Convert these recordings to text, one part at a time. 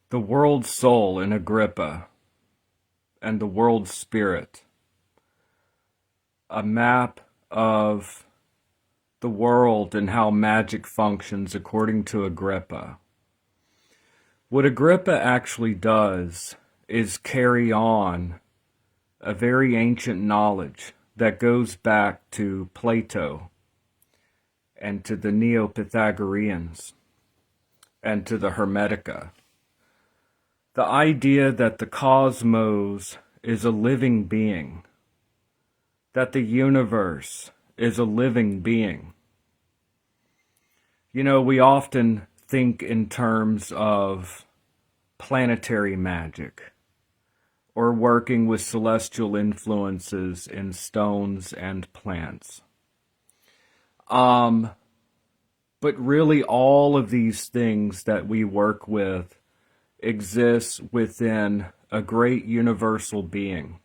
The world soul in Agrippa and the world spirit, a map of the world and how magic functions according to Agrippa. What Agrippa actually does is carry on a very ancient knowledge that goes back to Plato and to the Neo-Pythagoreans and to the Hermetica. The idea that the cosmos is a living being, that the universe is a living being. You know, we often think in terms of planetary magic or working with celestial influences in stones and plants. But really all of these things that we work with exists within a great universal being.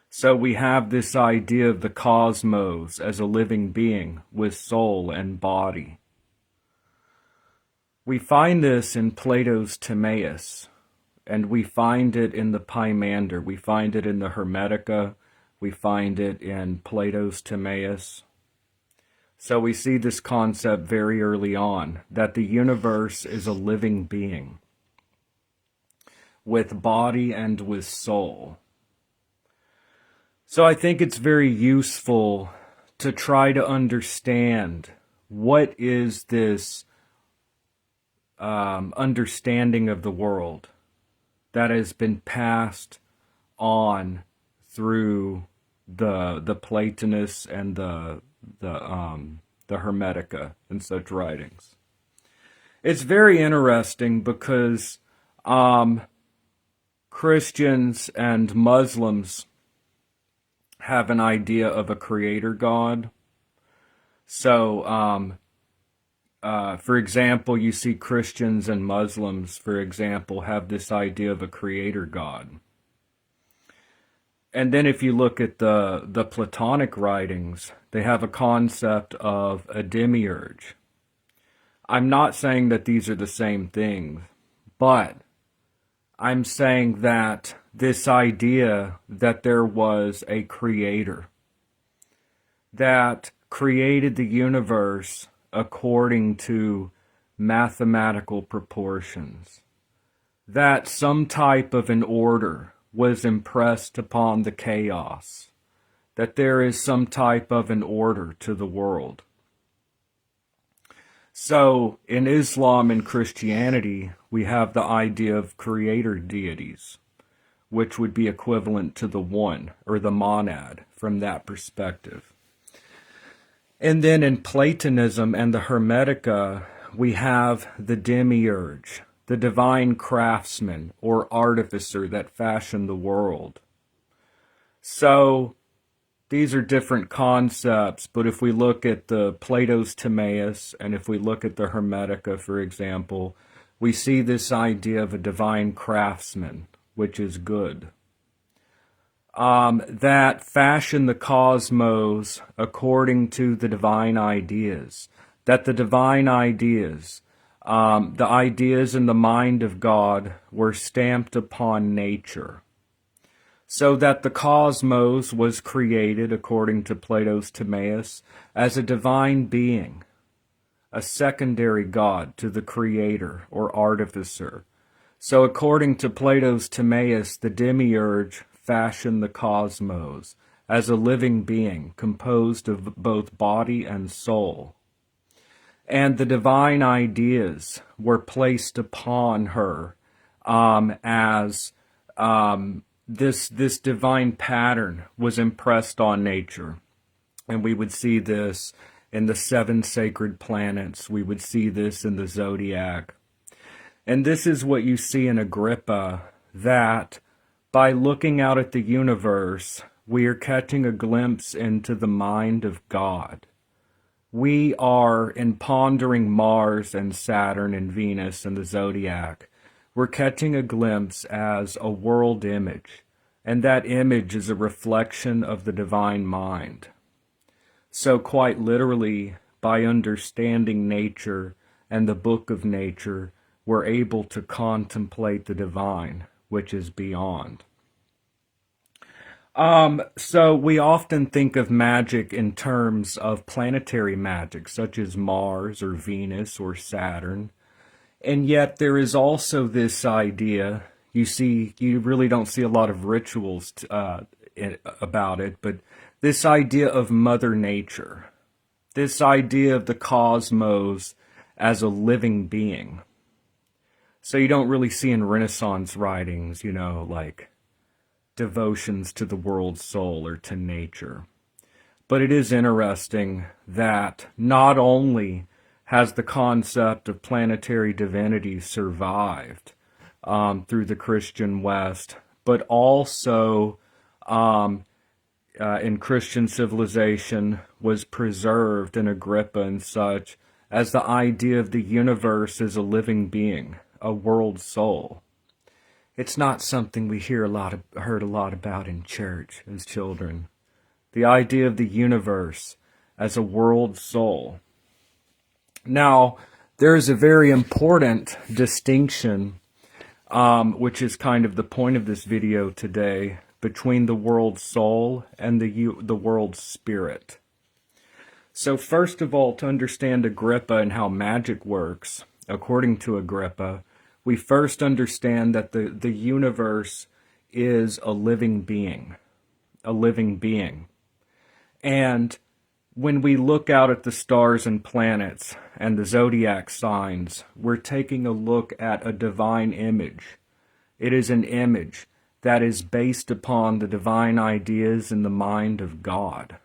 So we have this idea of the cosmos as a living being with soul and body. We find this in Plato's Timaeus, and we find it in the Pymander. We find it in the Hermetica. We find it in Plato's Timaeus. So we see this concept very early on, that the universe is a living being with body and with soul. So I think it's very useful to try to understand what is this understanding of the world that has been passed on through the Platonists and the Hermetica and such writings. It's very interesting because Christians and Muslims have an idea of a creator God. So, for example, you see Christians and Muslims, for example, have this idea of a creator God. And then if you look at the Platonic writings, they have a concept of a demiurge. I'm not saying that these are the same things, but I'm saying that this idea that there was a creator that created the universe according to mathematical proportions, that some type of an order was impressed upon the chaos, that there is some type of an order to the world. So in Islam and Christianity, we have the idea of creator deities, which would be equivalent to the one or the monad from that perspective. And then in Platonism and the Hermetica, we have the demiurge, the divine craftsman or artificer that fashioned the world. So these are different concepts, but if we look at the Plato's Timaeus and if we look at the Hermetica, for example, we see this idea of a divine craftsman, which is good, that fashion the cosmos according to the divine ideas, that the divine ideas, the ideas in the mind of God were stamped upon nature, so that the cosmos was created, according to Plato's Timaeus, as a divine being, a secondary God to the creator or artificer. So according to Plato's Timaeus, the demiurge fashioned the cosmos as a living being composed of both body and soul. And the divine ideas were placed upon her as this divine pattern was impressed on nature. And we would see this in the 7 sacred planets. We would see this in the zodiac. And this is what you see in Agrippa, that by looking out at the universe, we are catching a glimpse into the mind of God. We are, in pondering Mars and Saturn and Venus and the zodiac, we're catching a glimpse as a world image, and that image is a reflection of the divine mind. So quite literally, by understanding nature and the book of nature, we're able to contemplate the divine, which is beyond. So we often think of magic in terms of planetary magic, such as Mars or Venus or Saturn. And yet there is also this idea, you really don't see a lot of rituals about it, but this idea of Mother Nature, this idea of the cosmos as a living being. So you don't really see in Renaissance writings, like devotions to the world soul or to nature. But it is interesting that not only has the concept of planetary divinity survived through the Christian West, but also in Christian civilization was preserved in Agrippa and such as the idea of the universe as a living being, a world soul. It's not something we heard a lot about in church as children. The idea of the universe as a world soul. Now, there is a very important distinction, which is kind of the point of this video today, between the world soul and the world spirit. So first of all, to understand Agrippa and how magic works, according to Agrippa, we first understand that the universe is a living being. A living being. And when we look out at the stars and planets and the zodiac signs, we're taking a look at a divine image. It is an image that is based upon the divine ideas in the mind of God.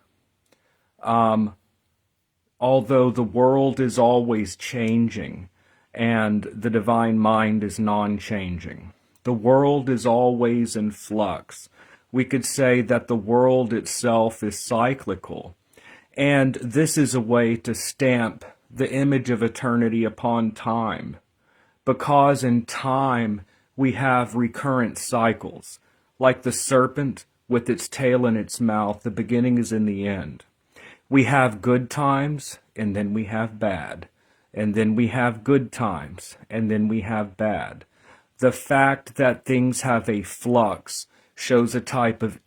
Although the world is always changing and the divine mind is non-changing, the world is always in flux. We could say that the world itself is cyclical. And this is a way to stamp the image of eternity upon time. Because in time, we have recurrent cycles. Like the serpent with its tail in its mouth, the beginning is in the end. We have good times, and then we have bad. And then we have good times, and then we have bad. The fact that things have a flux shows a type of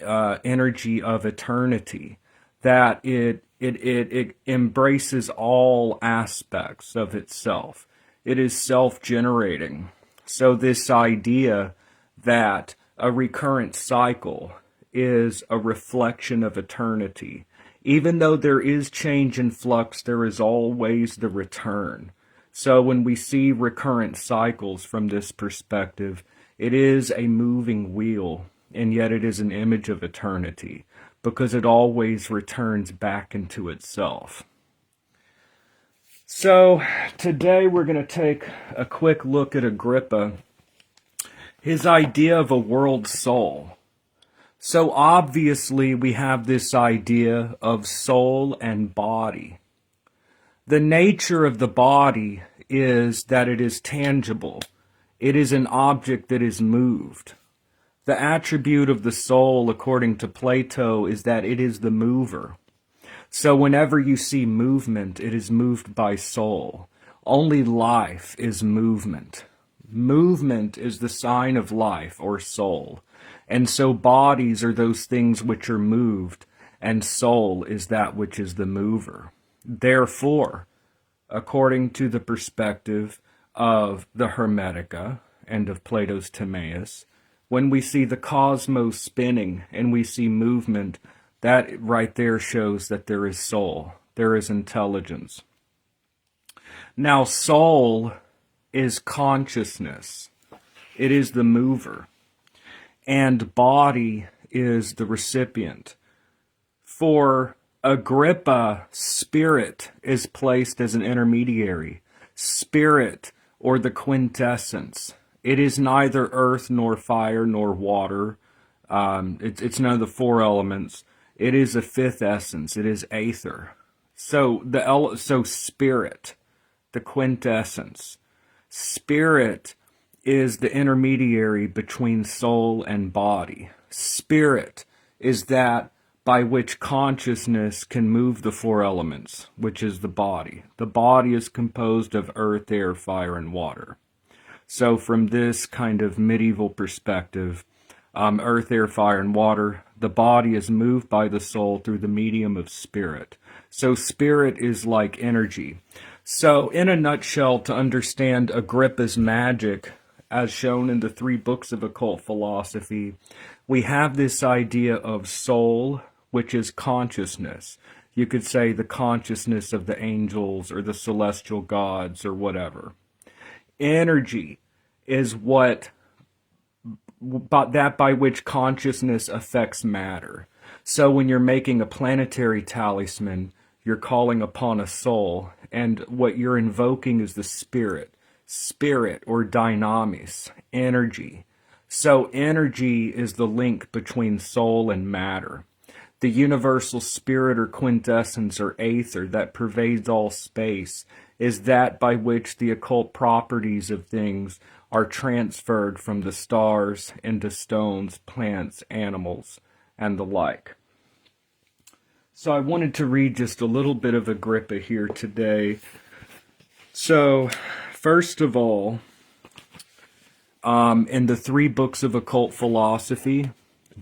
energy of eternity, that it embraces all aspects of itself. It is self-generating. So this idea that a recurrent cycle is a reflection of eternity. Even though there is change and flux, there is always the return. So when we see recurrent cycles from this perspective, it is a moving wheel, and yet it is an image of eternity, because it always returns back into itself. So today we're going to take a quick look at Agrippa, his idea of a world soul. So obviously we have this idea of soul and body. The nature of the body is that it is tangible. It is an object that is moved. The attribute of the soul, according to Plato, is that it is the mover. So whenever you see movement, it is moved by soul. Only life is movement. Movement is the sign of life or soul. And so bodies are those things which are moved, and soul is that which is the mover. Therefore, according to the perspective of the Hermetica and of Plato's Timaeus, when we see the cosmos spinning and we see movement, that right there shows that there is soul, there is intelligence. Now, soul is consciousness. It is the mover. And body is the recipient. For Agrippa, spirit is placed as an intermediary. Spirit, or the quintessence. It is neither earth nor fire nor water. It's none of the four elements. It is a fifth essence. It is aether. So spirit, the quintessence. Spirit is the intermediary between soul and body. Spirit is that by which consciousness can move the four elements, which is the body. The body is composed of earth, air, fire, and water. So from this kind of medieval perspective, earth, air, fire, and water, the body is moved by the soul through the medium of spirit. So spirit is like energy. So in a nutshell, to understand Agrippa's magic, as shown in the 3 books of occult philosophy, we have this idea of soul, which is consciousness. You could say the consciousness of the angels or the celestial gods or whatever. Energy is that by which consciousness affects matter. So when you're making a planetary talisman, you're calling upon a soul, and what you're invoking is the spirit or dynamis, energy. So energy is the link between soul and matter. The universal spirit or quintessence or aether that pervades all space is that by which the occult properties of things are transferred from the stars into stones, plants, animals, and the like. So I wanted to read just a little bit of Agrippa here today. So, first of all, in the 3 books of occult philosophy,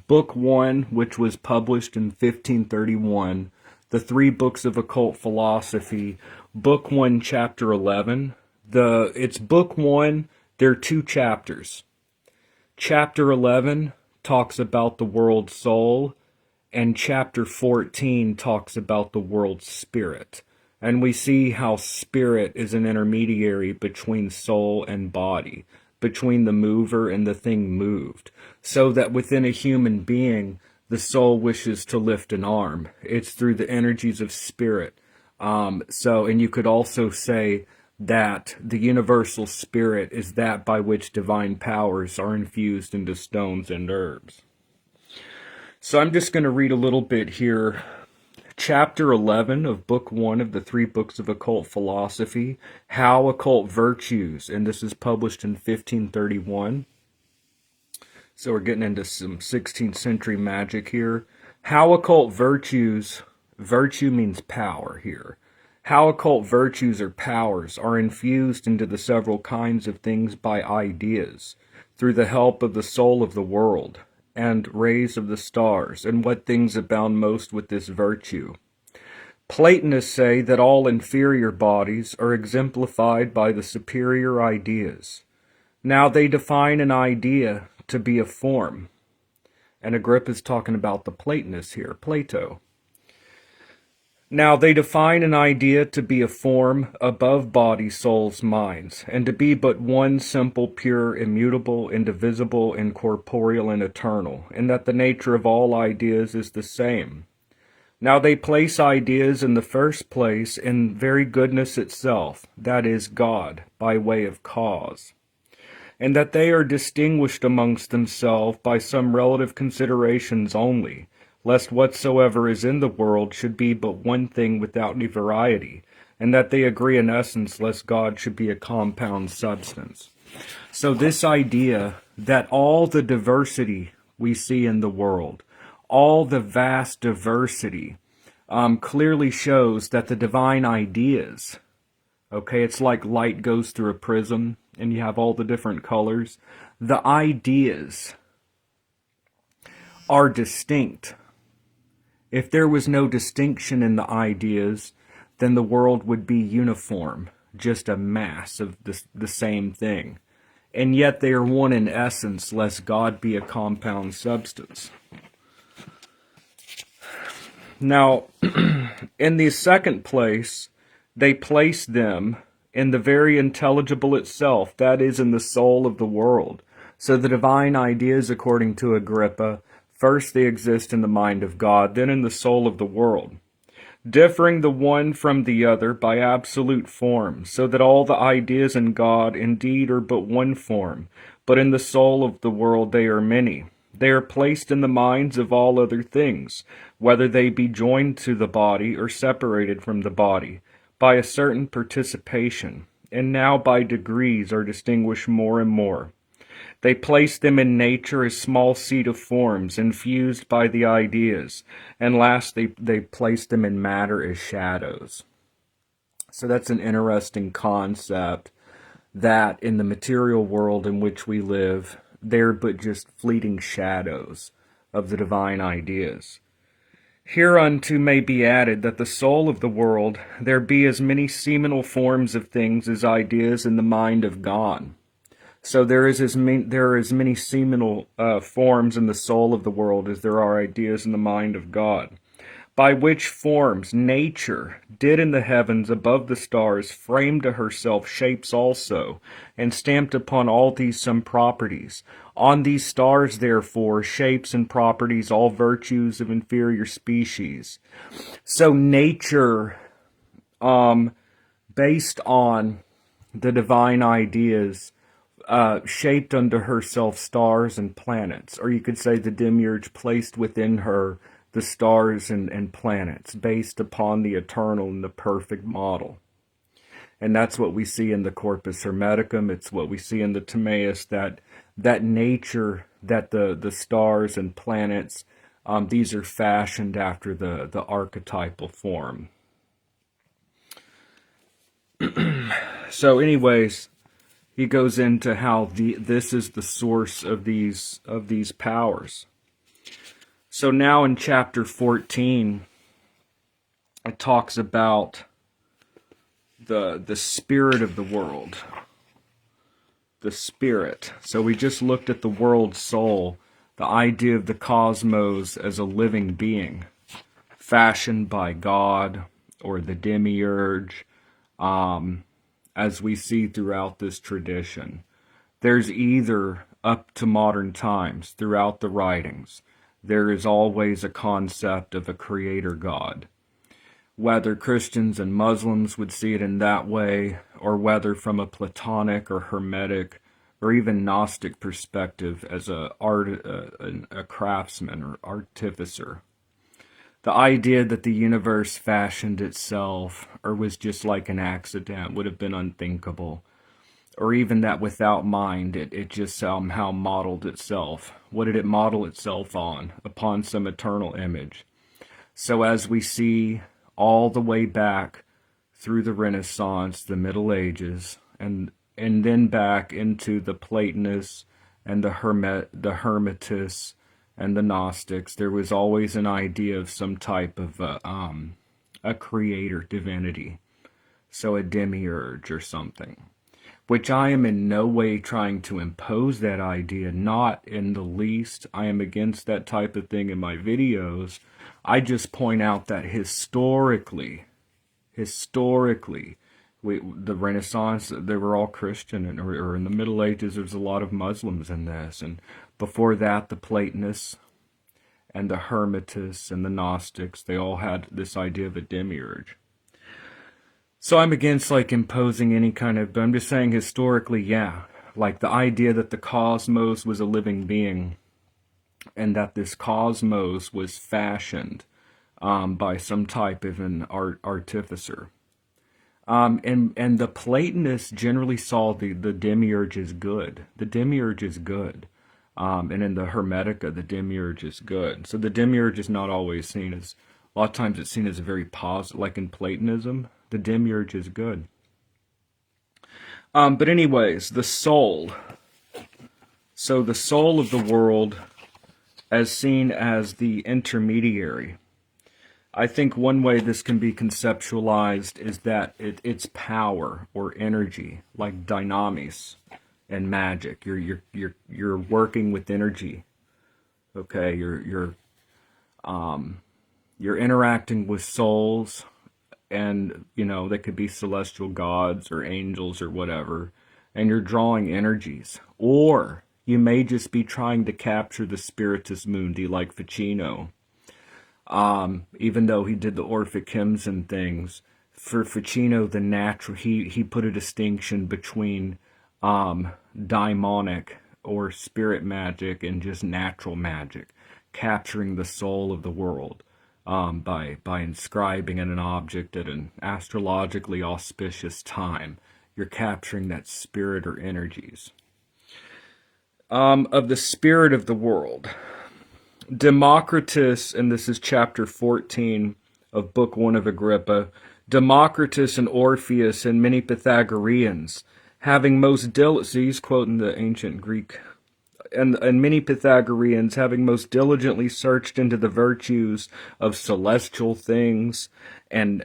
Book 1, which was published in 1531, the 3 books of occult philosophy, Book 1, Chapter 11. It's Book 1, there are 2 chapters. Chapter 11 talks about the world soul, and Chapter 14 talks about the world spirit. And we see how spirit is an intermediary between soul and body, between the mover and the thing moved, so that within a human being, the soul wishes to lift an arm. It's through the energies of spirit. And you could also say that the universal spirit is that by which divine powers are infused into stones and herbs. So I'm just going to read a little bit here. Chapter 11 of Book 1 of the 3 books of occult philosophy, How Occult Virtues, and this is published in 1531. So we're getting into some 16th century magic here. How occult virtues, virtue means power here. How occult virtues or powers are infused into the several kinds of things by ideas, through the help of the soul of the world, and rays of the stars, and what things abound most with this virtue. Platonists say that all inferior bodies are exemplified by the superior ideas. Now they define an idea to be a form. And Agrippa is talking about the Platonists here, Plato. Now they define an idea to be a form above body, souls, minds, and to be but one simple, pure, immutable, indivisible, incorporeal, and eternal, and that the nature of all ideas is the same. Now they place ideas in the first place in very goodness itself, that is, God, by way of cause, and that they are distinguished amongst themselves by some relative considerations only, lest whatsoever is in the world should be but one thing without any variety, and that they agree in essence, lest God should be a compound substance. So this idea that all the diversity we see in the world, all the vast diversity, clearly shows that the divine ideas, okay, it's like light goes through a prism, and you have all the different colors. The ideas are distinct. If there was no distinction in the ideas, then the world would be uniform, just a mass of the same thing. And yet they are one in essence, lest God be a compound substance. Now, in the second place, they place them in the very intelligible itself, that is, in the soul of the world. So the divine ideas, according to Agrippa, first they exist in the mind of God, then in the soul of the world, differing the one from the other by absolute form, so that all the ideas in God indeed are but one form, but in the soul of the world they are many. They are placed in the minds of all other things, whether they be joined to the body or separated from the body, by a certain participation, and now by degrees are distinguished more and more. They place them in nature as small seed of forms, infused by the ideas, and last they place them in matter as shadows. So that's an interesting concept, that in the material world in which we live, they're but just fleeting shadows of the divine ideas. Hereunto may be added that the soul of the world, there be as many seminal forms of things as ideas in the mind of God. So there are as many seminal forms in the soul of the world as there are ideas in the mind of God, by which forms nature did in the heavens above the stars frame to herself shapes also, and stamped upon all these some properties. On these stars, therefore, shapes and properties, all virtues of inferior species. So nature, based on the divine ideas, shaped unto herself stars and planets, or you could say the demiurge placed within her the stars and planets based upon the eternal and the perfect model. And that's what we see in the Corpus Hermeticum. It's what we see in the Timaeus, that nature, that the stars and planets, these are fashioned after the archetypal form. So anyways, he goes into how this is the source of these powers. So now in chapter 14, it talks about the spirit of the world. The spirit. So we just looked at the world soul, the idea of the cosmos as a living being, fashioned by God or the demiurge, as we see throughout this tradition. There's either, up to modern times, throughout the writings, there is always a concept of a creator God. Whether Christians and Muslims would see it in that way, or whether from a Platonic or Hermetic or even Gnostic perspective as a craftsman or artificer. The idea that the universe fashioned itself or was just like an accident would have been unthinkable. Or even that without mind, it just somehow modeled itself. What did it model itself on? Upon some eternal image. So as we see all the way back through the Renaissance, the Middle Ages, and then back into the Platonists and the Hermetists and the Gnostics, there was always an idea of some type of a creator divinity. So a demiurge or something. Which I am in no way trying to impose that idea, not in the least. I am against that type of thing in my videos. I just point out that historically, the Renaissance, they were all Christian, or in the Middle Ages, there's a lot of Muslims in this. And before that, the Platonists and the Hermetists and the Gnostics, they all had this idea of a demiurge. So I'm against imposing any kind of, but I'm just saying historically, yeah, like the idea that the cosmos was a living being and that this cosmos was fashioned by some type of an artificer. And the Platonists generally saw the demiurge as good. The demiurge is good. And in the Hermetica, the demiurge is good. So the demiurge is not always seen as, a lot of times it's seen as a very positive, like in Platonism, the demiurge is good. But anyways, the soul. So the soul of the world as seen as the intermediary. I think one way this can be conceptualized is that it's power or energy, like dynamis and magic. You're working with energy. Okay, you're interacting with souls, and they could be celestial gods or angels or whatever, and you're drawing energies. Or you may just be trying to capture the spiritus mundi, like Ficino. Even though he did the Orphic hymns and things, for Ficino, the natural, he put a distinction between daimonic or spirit magic and just natural magic, capturing the soul of the world by inscribing in an object at an astrologically auspicious time. You're capturing that spirit or energies. Of the spirit of the world. Democritus, and this is chapter 14 of Book 1 of Agrippa, Democritus and Orpheus and many Pythagoreans having most diligently, he's quoting the ancient Greek, and many Pythagoreans, having most diligently searched into the virtues of celestial things and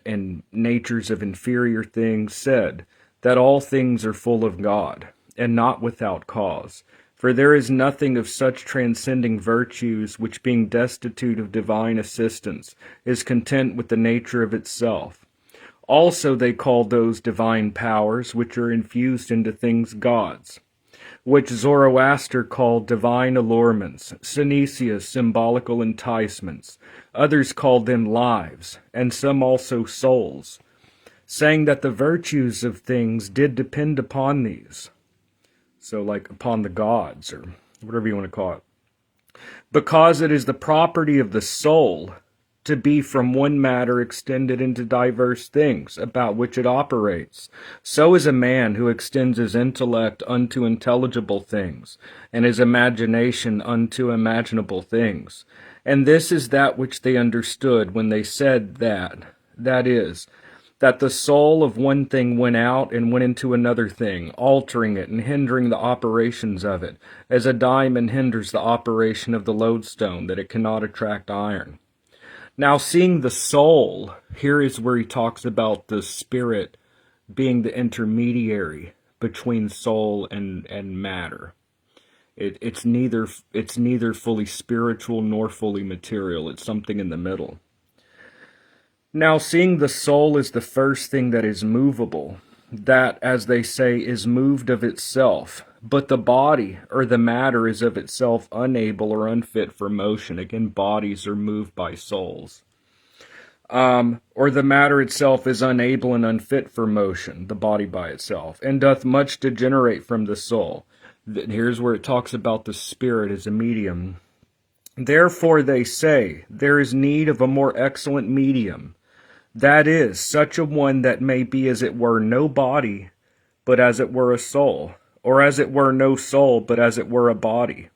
natures of inferior things, said that all things are full of God, and not without cause. For there is nothing of such transcending virtues which, being destitute of divine assistance, is content with the nature of itself. Also they call those divine powers which are infused into things gods, which Zoroaster called divine allurements, Synesius symbolical enticements. Others called them lives, and some also souls, saying that the virtues of things did depend upon these. So like upon the gods, or whatever you want to call it. Because it is the property of the soul to be from one matter extended into diverse things, about which it operates. So is a man who extends his intellect unto intelligible things, and his imagination unto imaginable things. And this is that which they understood when they said that is, that the soul of one thing went out and went into another thing, altering it and hindering the operations of it, as a diamond hinders the operation of the lodestone, that it cannot attract iron. Now, seeing the soul, here is where he talks about the spirit being the intermediary between soul and matter. It's neither fully spiritual nor fully material. It's something in the middle. Now, seeing the soul is the first thing that is movable, that, as they say, is moved of itself, but the body, or the matter, is of itself unable or unfit for motion. Again, bodies are moved by souls. Or the matter itself is unable and unfit for motion, the body by itself, and doth much degenerate from the soul. Here's where it talks about the spirit as a medium. Therefore, they say, there is need of a more excellent medium, that is, such a one that may be as it were no body, but as it were a soul, or as it were no soul, but as it were a body.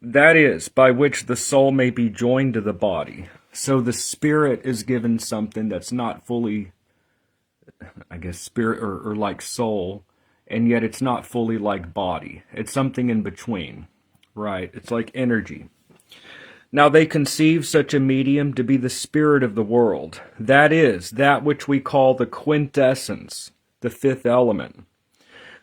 That is, by which the soul may be joined to the body. So the spirit is given something that's not fully, I guess, spirit or like soul, and yet it's not fully like body. It's something in between, right? It's like energy. Now they conceive such a medium to be the spirit of the world. That is, that which we call the quintessence, the fifth element,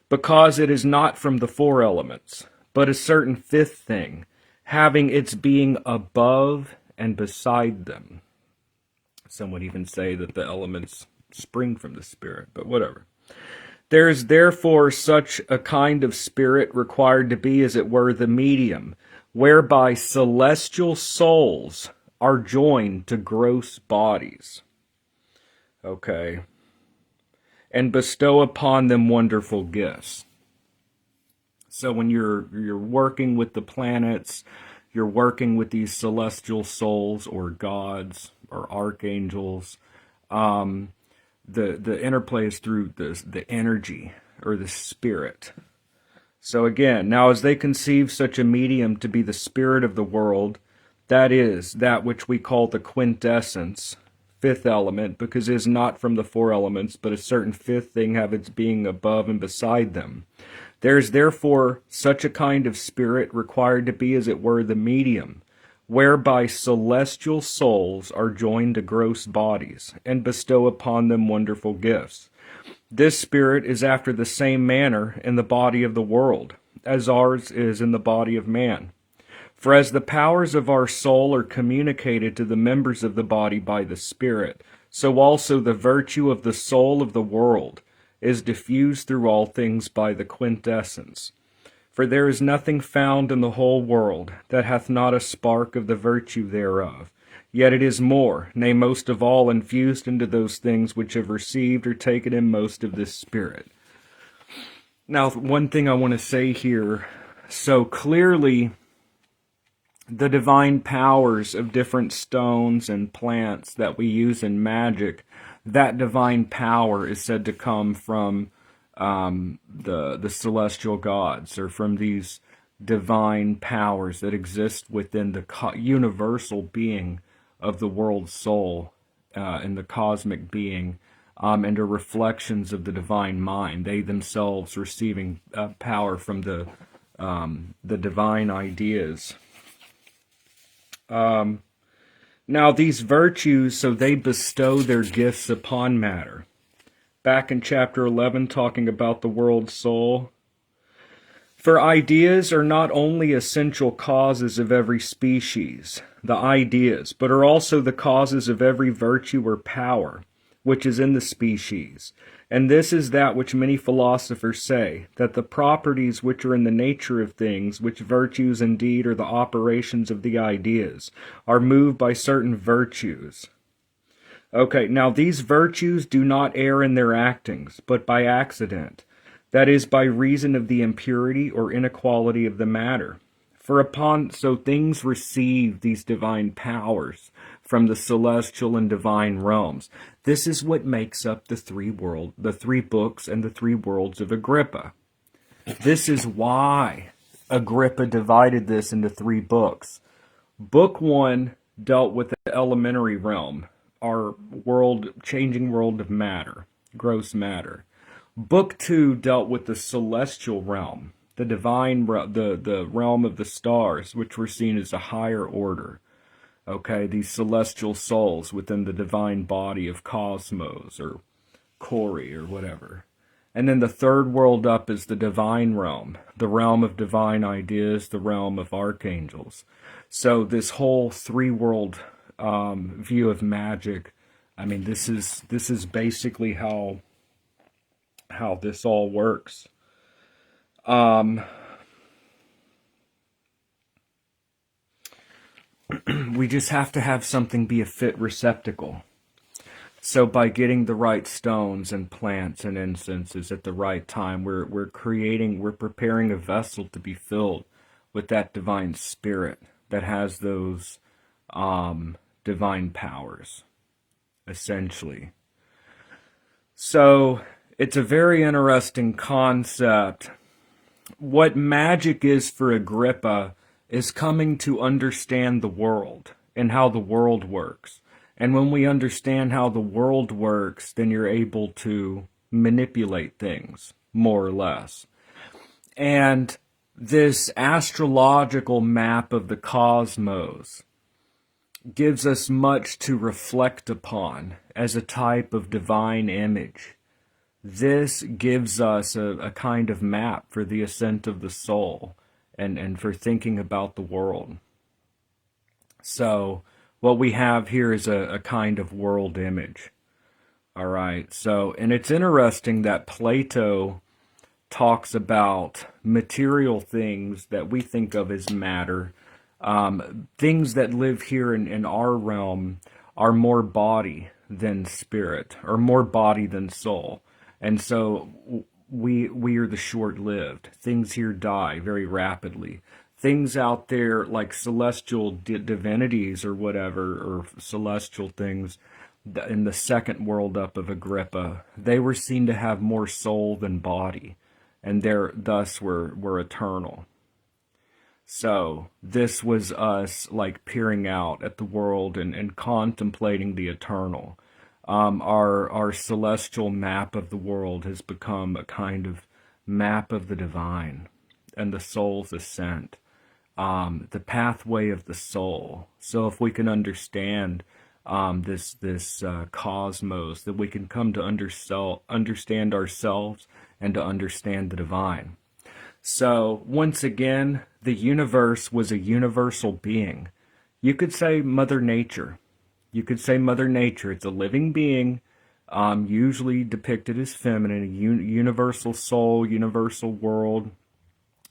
because it is not from the four elements, but a certain fifth thing, having its being above and beside them. Some would even say that the elements spring from the spirit, but whatever. There is therefore such a kind of spirit required to be, as it were, the medium, whereby celestial souls are joined to gross bodies. Okay. And bestow upon them wonderful gifts. So when you're working with the planets, you're working with these celestial souls or gods or archangels, the interplay is through the energy or the spirit. So again, now as they conceive such a medium to be the spirit of the world, that is, that which we call the quintessence, fifth element, because it is not from the four elements, but a certain fifth thing have its being above and beside them. There is therefore such a kind of spirit required to be, as it were, the medium, whereby celestial souls are joined to gross bodies, and bestow upon them wonderful gifts. This spirit is after the same manner in the body of the world, as ours is in the body of man. For as the powers of our soul are communicated to the members of the body by the spirit, so also the virtue of the soul of the world is diffused through all things by the quintessence. For there is nothing found in the whole world that hath not a spark of the virtue thereof. Yet it is more, nay, most of all, infused into those things which have received or taken in most of this spirit. Now, one thing I want to say here, so clearly the divine powers of different stones and plants that we use in magic, that divine power is said to come from the celestial gods, or from these divine powers that exist within the universal being of the world soul, and the cosmic being and are reflections of the divine mind, they themselves receiving power from the divine ideas. Now these virtues, so they bestow their gifts upon matter. Back in chapter 11, talking about the world soul. For ideas are not only essential causes of every species, the ideas, but are also the causes of every virtue or power which is in the species. And this is that which many philosophers say, that the properties which are in the nature of things, which virtues indeed are the operations of the ideas, are moved by certain virtues. Okay, now these virtues do not err in their actings, but by accident. That is, by reason of the impurity or inequality of the matter. So things receive these divine powers from the celestial and divine realms. This is what makes up the three books and the three worlds of Agrippa. This is why Agrippa divided this into 3 books. Book 1 dealt with the elementary realm, our changing world of matter, gross matter. Book 2 dealt with the celestial realm, the divine, the realm of the stars, which were seen as a higher order. Okay, these celestial souls within the divine body of cosmos, or Kori, or whatever. And then the third world up is the divine realm, the realm of divine ideas, the realm of archangels. So this whole 3-world view of magic, I mean, this is basically how this all works. We just have to have something be a fit receptacle. So by getting the right stones and plants and incenses at the right time, we're preparing a vessel to be filled with that divine spirit that has those divine powers, essentially. So it's a very interesting concept. What magic is for Agrippa is coming to understand the world and how the world works. And when we understand how the world works, then you're able to manipulate things, more or less. And this astrological map of the cosmos gives us much to reflect upon as a type of divine image. This gives us a kind of map for the ascent of the soul and for thinking about the world. So what we have here is a kind of world image. All right. So, and it's interesting that Plato talks about material things that we think of as matter. Things that live here in our realm are more body than spirit, or more body than soul. And so we are the short-lived. Things here die very rapidly. Things out there like celestial divinities or whatever, or celestial things in the second world up of Agrippa, they were seen to have more soul than body, and thus were eternal. So this was us like peering out at the world and contemplating the eternal. Our celestial map of the world has become a kind of map of the divine and the soul's ascent, the pathway of the soul. So if we can understand this cosmos, that we can come to understand ourselves and to understand the divine. So once again, the universe was a universal being. You could say Mother Nature. You could say Mother Nature. It's a living being, usually depicted as feminine, a universal soul, universal world.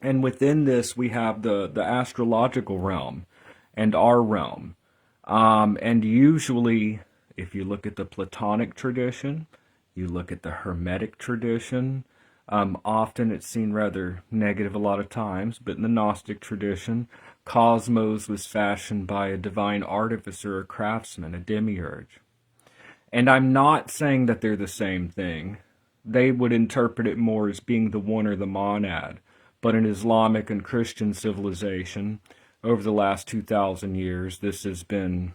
And within this, we have the astrological realm and our realm. And usually, if you look at the Platonic tradition, you look at the Hermetic tradition, often it's seen rather negative a lot of times, but in the Gnostic tradition, cosmos was fashioned by a divine artificer or craftsman, a demiurge. And I'm not saying that they're the same thing. They would interpret it more as being the one or the monad. But in Islamic and Christian civilization, over the last 2,000 years, this has been,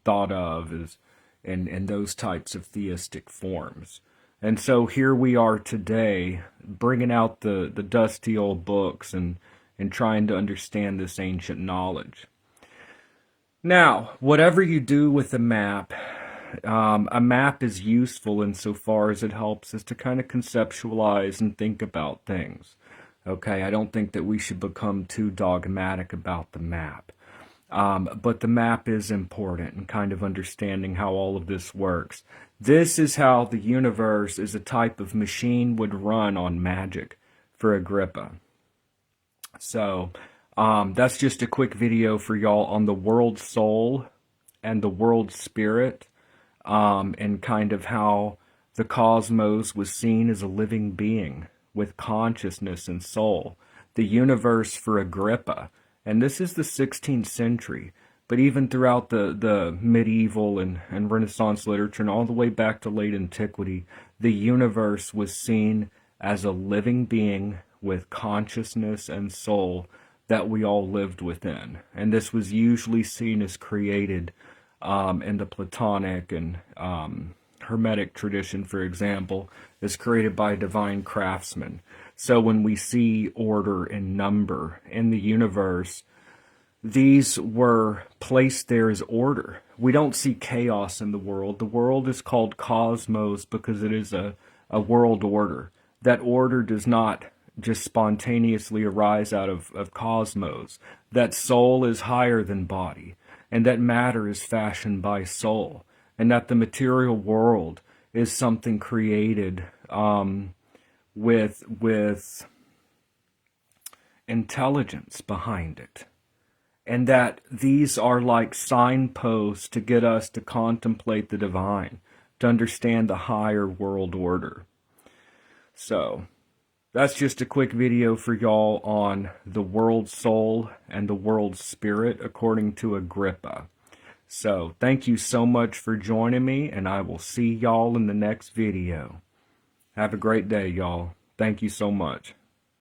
thought of as, and those types of theistic forms. And so here we are today, bringing out the dusty old books and trying to understand this ancient knowledge. Now, whatever you do with a map is useful insofar as it helps us to kind of conceptualize and think about things. Okay, I don't think that we should become too dogmatic about the map. But the map is important in kind of understanding how all of this works. This is how the universe as a type of machine would run on magic for Agrippa. So that's just a quick video for y'all on the world soul and the world spirit, and kind of how the cosmos was seen as a living being with consciousness and soul. The universe for Agrippa. And this is the 16th century, but even throughout the medieval and Renaissance literature and all the way back to late antiquity, the universe was seen as a living being with consciousness and soul that we all lived within. And this was usually seen as created in the Platonic and Hermetic tradition, for example, is created by divine craftsmen. So when we see order and number in the universe, these were placed there as order. We don't see chaos in the world. The world is called cosmos because it is a world order. That order does not just spontaneously arise out of cosmos. That soul is higher than body, and that matter is fashioned by soul, and that the material world is something created with intelligence behind it, and that these are like signposts to get us to contemplate the divine, to understand the higher world order. So that's just a quick video for y'all on the world soul and the world spirit according to Agrippa. So thank you so much for joining me, and I will see y'all in the next video. Have a great day, y'all. Thank you so much.